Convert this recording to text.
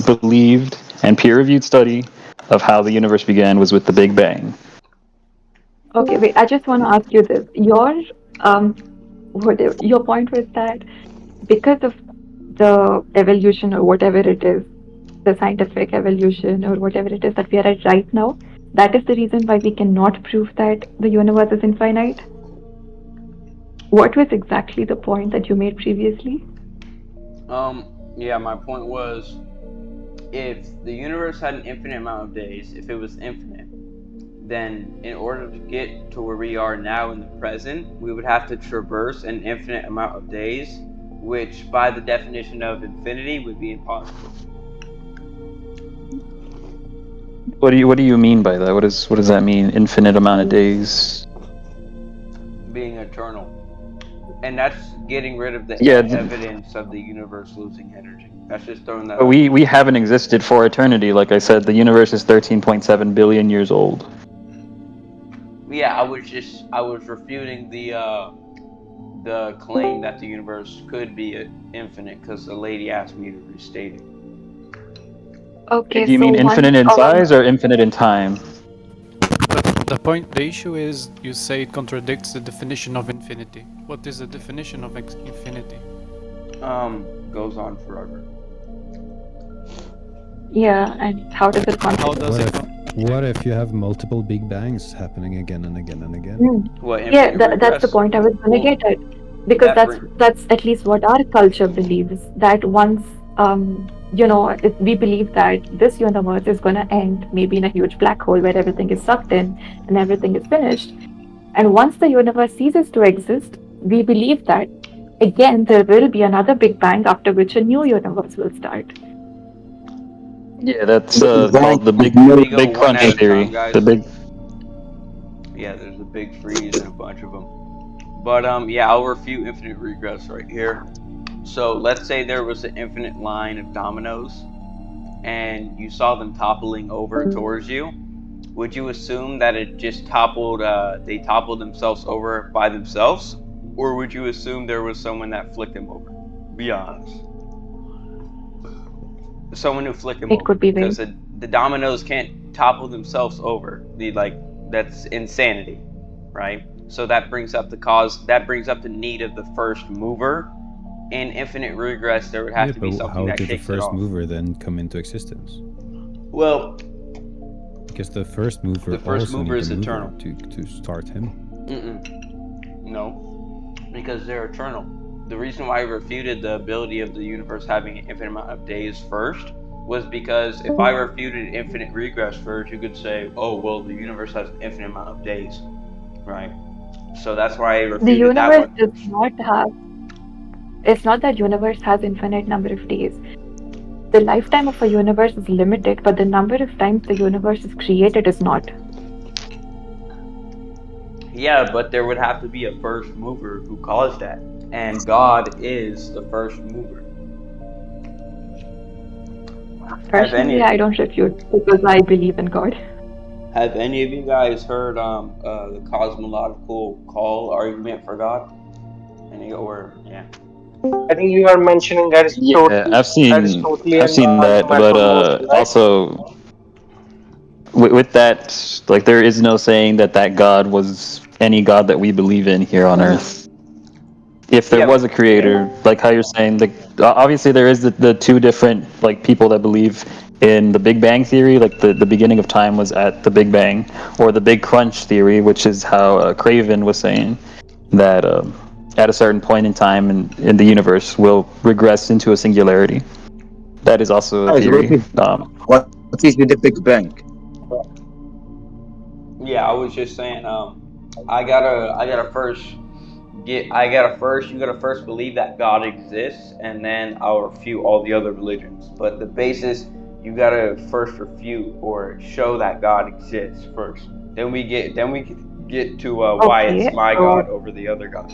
believed and peer-reviewed study of how the universe began was with the Big Bang. Okay, wait. I just want to ask you this. Um, your point was that because of the evolution or whatever it is, the scientific evolution or whatever it is that we are at right now, that is the reason why we cannot prove that the universe is infinite. What was exactly the point that you made previously? Yeah, my point was, if the universe had an infinite amount of days, if it was infinite, then in order to get to where we are now in the present, we would have to traverse an infinite amount of days, which by the definition of infinity would be impossible. What do you mean by that? What does that mean? Infinite amount of days? Being eternal. And that's getting rid of the Yeah, evidence of the universe losing energy. That's just throwing that but out. we haven't existed for eternity. Like I said, the universe is 13.7 billion years old. Yeah, I was refuting the claim that the universe could be infinite because the lady asked me to restate it. Okay, Do you so mean once infinite in size or infinite in time? The issue is you say it contradicts the definition of infinity. What is the definition of infinity? Goes on forever. yeah, and how does it How contribute? does it? What if you have multiple Big Bangs happening again and again and again? What? Yeah, Infinite that's the regress? point I was going to Well, get at. Because that that's at least what our culture believes, that once we believe that this universe is going to end maybe in a huge black hole where everything is sucked in and everything is finished. And once the universe ceases to exist, we believe that again there will be another Big Bang after which a new universe will start. Yeah, that's Big Bang called the and we go big one crunch at a theory. time, guys. The big Yeah, there's a big freeze and a bunch of them. But yeah, I'll refute infinite regress right here. So let's say there was an infinite line of dominoes, and you saw them toppling over towards you. Would you assume that it just toppled? They toppled themselves over by themselves, or would you assume there was someone that flicked them over? Be honest. Someone who flicked them It over, could be because vague. the dominoes can't topple themselves over. That's insanity, right? So that brings up the cause. That brings up the need of the first mover. In infinite regress, there would have to be but something how that did the kicks it first off. mover then come into existence? Well, Because the first mover The first also mover need is a mover eternal. to start him. no, because they're eternal. The reason why I refuted the ability of the universe having an infinite amount of days first was because if I refuted infinite regress first, you could say, oh, well, the universe has an infinite amount of days, right? So that's why I The refuted that universe one. does not have. It's not that universe has infinite number of days. The lifetime of a universe is limited, but the number of times the universe is created is not. Yeah, but there would have to be a first mover who caused that. And God is the first mover. Personally, I don't refute because I believe in God. Have any of you guys heard the cosmological call argument for God? Yeah. I think you are mentioning yeah, I've Aristotelian seen that, but methodology, right? also with that, like there is no saying that God was any God that we believe in here on Earth. If there Yeah. was a creator, like how you're saying, obviously there is the two different like people that believe in the Big Bang theory, like the beginning of time was at the Big Bang, or the Big Crunch theory, which is how Craven was saying that at a certain point in time in the universe will regress into a singularity. That is also a Guys, theory. what is with the Big Bang? Yeah, I was just saying, I gotta first you gotta first believe that God exists, and then I'll refute all the other religions. But the basis, you gotta first refute or show that God exists first. Then we get to why Okay, it's my so God over the other gods.